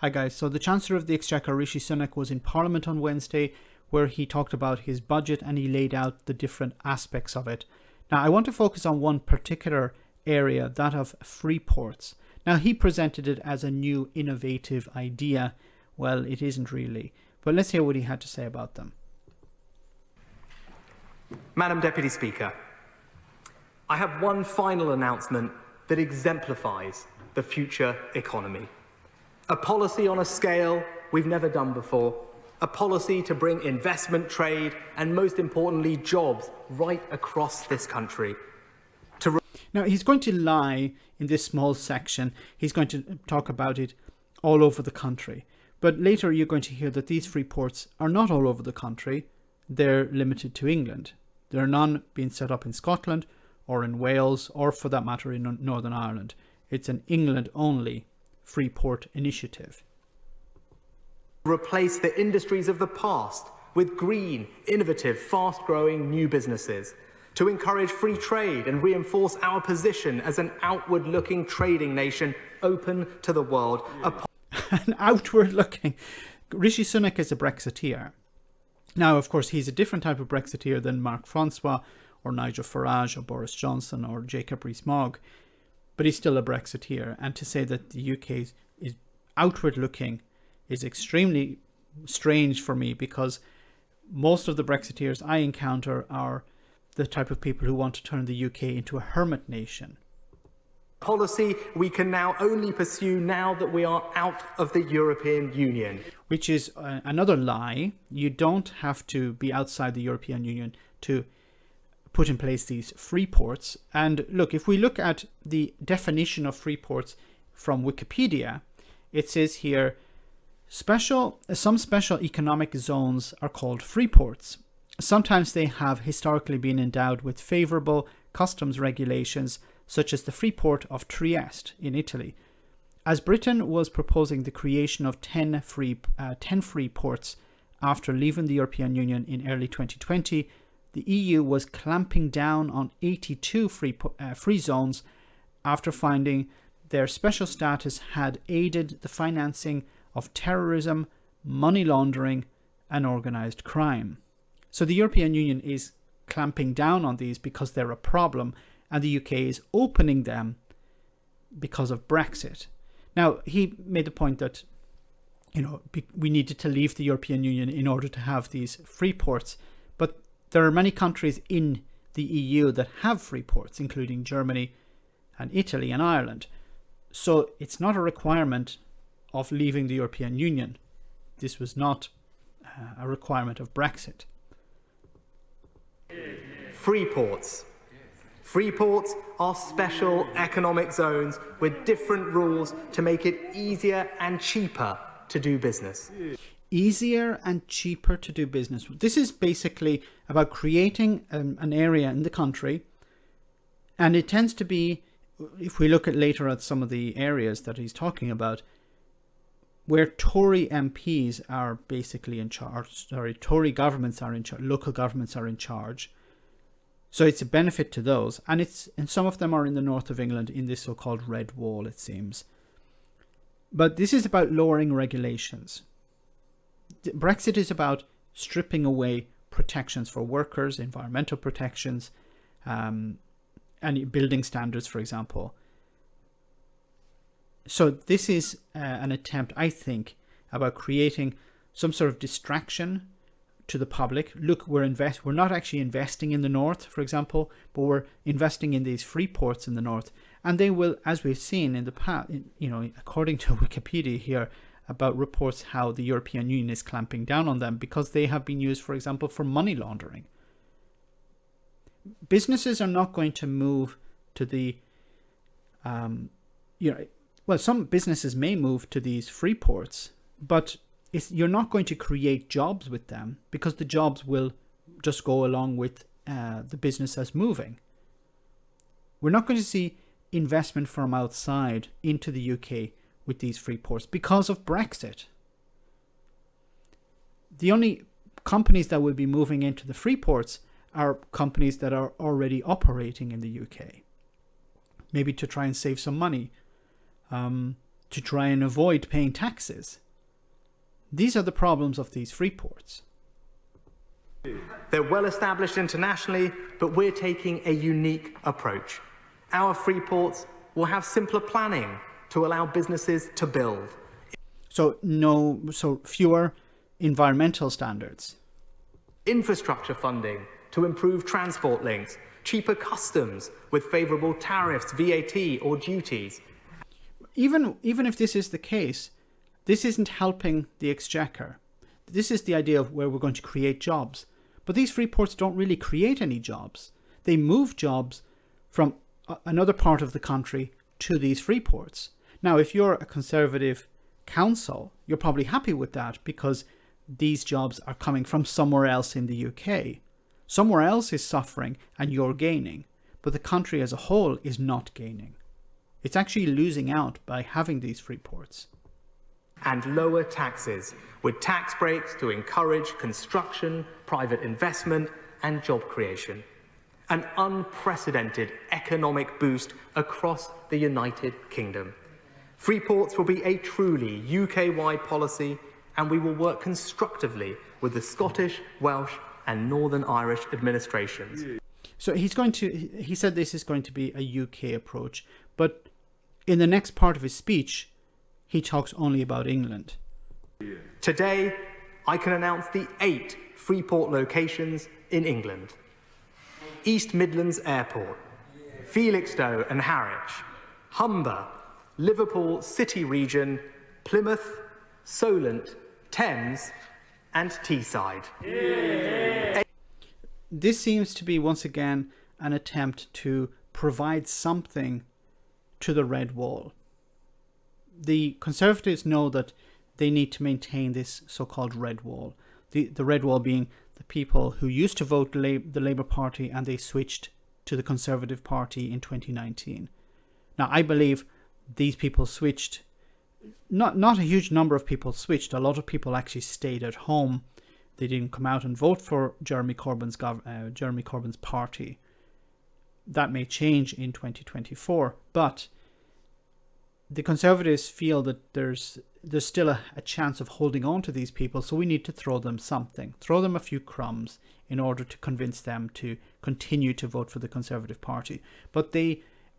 Hi guys, so the Chancellor of the Exchequer, Rishi Sunak, was in Parliament on Wednesday where he talked about his budget and he laid out the different aspects of it. Now I want to focus on one particular area, that of free ports. Now he presented it as a new innovative idea. Well, it isn't really, but let's hear what he had to say about them. Madam Deputy Speaker, I have one final announcement that exemplifies the future economy. A policy on a scale we've never done before. A policy to bring investment, trade, and most importantly, jobs right across this country. Now, he's going to lie in this small section. He's going to talk about it all over the country. But later you're going to hear that these free ports are not all over the country. They're limited to England. There are none being set up in Scotland or in Wales or, for that matter, in Northern Ireland. It's an England-only free port initiative. Replace the industries of the past with green, innovative, fast-growing new businesses. To encourage free trade and reinforce our position as an outward-looking trading nation open to the world. An outward-looking. Rishi Sunak is a Brexiteer. Now, of course, he's a different type of Brexiteer than Mark Francois or Nigel Farage or Boris Johnson or Jacob Rees-Mogg, but he's still a Brexiteer. And to say that the UK is outward-looking is extremely strange for me, because most of the Brexiteers I encounter are the type of people who want to turn the UK into a hermit nation. Policy we can now only pursue now that we are out of the European Union. Which is another lie. You don't have to be outside the European Union to put in place these free ports. And look, if we look at the definition of free ports from Wikipedia, it says here, some special economic zones are called free ports. Sometimes they have historically been endowed with favourable customs regulations, such as the free port of Trieste in Italy. As Britain was proposing the creation of 10 free ports after leaving the European Union in early 2020, the EU was clamping down on 82 free zones after finding their special status had aided the financing of terrorism, money laundering, and organised crime. So the European Union is clamping down on these because they're a problem, and the UK is opening them because of Brexit. Now, he made the point that, we needed to leave the European Union in order to have these free ports, but there are many countries in the EU that have free ports, including Germany and Italy and Ireland. So it's not a requirement of leaving the European Union. This was not a requirement of Brexit. Free ports. Free ports are special economic zones with different rules to make it easier and cheaper to do business. Easier and cheaper to do business. This is basically about creating an area in the country, and it tends to be, if we look at later at some of the areas that he's talking about, where Tory MPs are basically in charge, Tory governments are in charge, local governments are in charge. So it's a benefit to those. And some of them are in the north of England in this so-called Red Wall, it seems. But this is about lowering regulations. Brexit is about stripping away protections for workers, environmental protections, and building standards, for example. So this is an attempt, I think, about creating some sort of distraction to the public. Look, we're not actually investing in the north, for example, but we're investing in these free ports in the north, and they will, as we've seen in the past, according to Wikipedia here, about reports how the European Union is clamping down on them because they have been used, for example, for money laundering. Businesses are not going to move to the, some businesses may move to these free ports, but you're not going to create jobs with them because the jobs will just go along with the business as moving. We're not going to see investment from outside into the UK with these free ports because of Brexit. The only companies that will be moving into the free ports are companies that are already operating in the UK, maybe to try and save some money, to try and avoid paying taxes. These are the problems of these free ports. They're well established internationally, but we're taking a unique approach. Our free ports will have simpler planning to allow businesses to build. So fewer environmental standards. Infrastructure funding to improve transport links, cheaper customs with favourable tariffs, VAT or duties. Even if this is the case, this isn't helping the exchequer. This is the idea of where we're going to create jobs. But these free ports don't really create any jobs. They move jobs from another part of the country to these free ports. Now, if you're a Conservative council, you're probably happy with that because these jobs are coming from somewhere else in the UK. Somewhere else is suffering and you're gaining, but the country as a whole is not gaining. It's actually losing out by having these free ports. And lower taxes, with tax breaks to encourage construction, private investment and job creation. An unprecedented economic boost across the United Kingdom. Free ports will be a truly UK-wide policy, and we will work constructively with the Scottish, Welsh and Northern Irish administrations. So he said this is going to be a UK approach, but in the next part of his speech, he talks only about England. Today, I can announce the 8 free port locations in England. East Midlands Airport, Felixstowe and Harwich, Humber, Liverpool City Region, Plymouth, Solent, Thames and Teesside. This seems to be once again an attempt to provide something to the Red Wall. The Conservatives know that they need to maintain this so-called Red Wall. The Red Wall being the people who used to vote the Labour Party and they switched to the Conservative Party in 2019. Now, I believe these people switched. Not a huge number of people switched. A lot of people actually stayed at home. They didn't come out and vote for Jeremy Corbyn's party. That may change in 2024, but the Conservatives feel that there's still a chance of holding on to these people, so we need to throw them something, throw them a few crumbs in order to convince them to continue to vote for the Conservative Party. But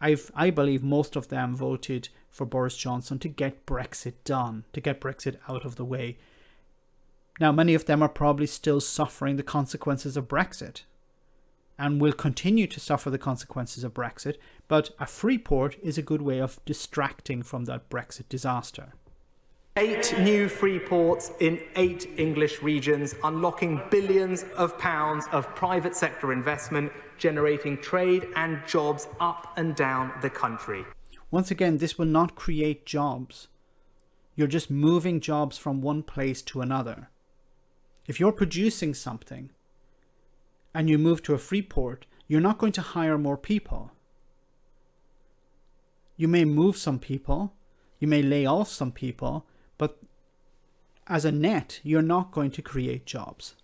I believe most of them voted for Boris Johnson to get Brexit done, to get Brexit out of the way. Now, many of them are probably still suffering the consequences of Brexit and will continue to suffer the consequences of Brexit, but a free port is a good way of distracting from that Brexit disaster. 8 new free ports in 8 English regions, unlocking billions of pounds of private sector investment, generating trade and jobs up and down the country. Once again, this will not create jobs. You're just moving jobs from one place to another. If you're producing something and you move to a free port, you're not going to hire more people. You may move some people, you may lay off some people, but as a net, you're not going to create jobs.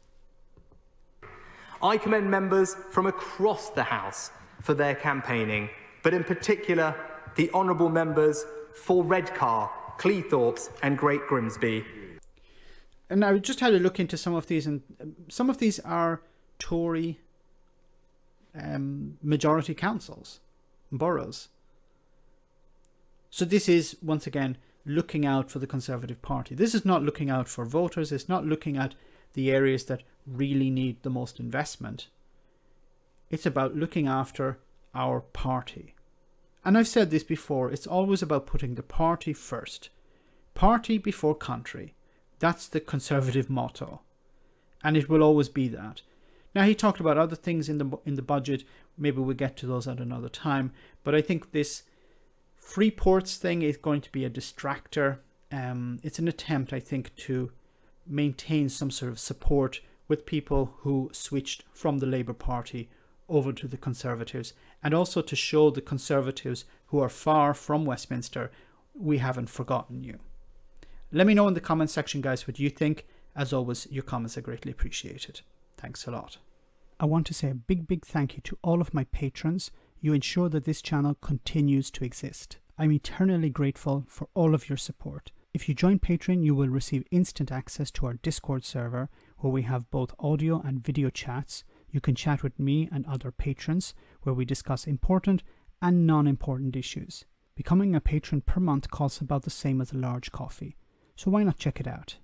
I commend members from across the House for their campaigning, but in particular, the honourable members for Redcar, Cleethorpes and Great Grimsby. And I just had a look into some of these, and some of these are Tory majority councils, boroughs. So this is, once again, looking out for the Conservative Party. This is not looking out for voters. It's not looking at the areas that really need the most investment. It's about looking after our party. And I've said this before, it's always about putting the party first. Party before country. That's the Conservative motto. And it will always be that. Now, he talked about other things in the budget. Maybe we'll get to those at another time. But I think this free ports thing is going to be a distractor. It's an attempt, I think, to maintain some sort of support with people who switched from the Labour Party over to the Conservatives, and also to show the Conservatives who are far from Westminster, we haven't forgotten you. Let me know in the comment section, guys, what you think. As always, your comments are greatly appreciated. Thanks a lot. I want to say a big thank you to all of my patrons. You ensure that this channel continues to exist. I'm eternally grateful for all of your support. If you join Patreon, you will receive instant access to our Discord server, where we have both audio and video chats. You can chat with me and other patrons, where we discuss important and non-important issues. Becoming a patron per month costs about the same as a large coffee, so why not check it out?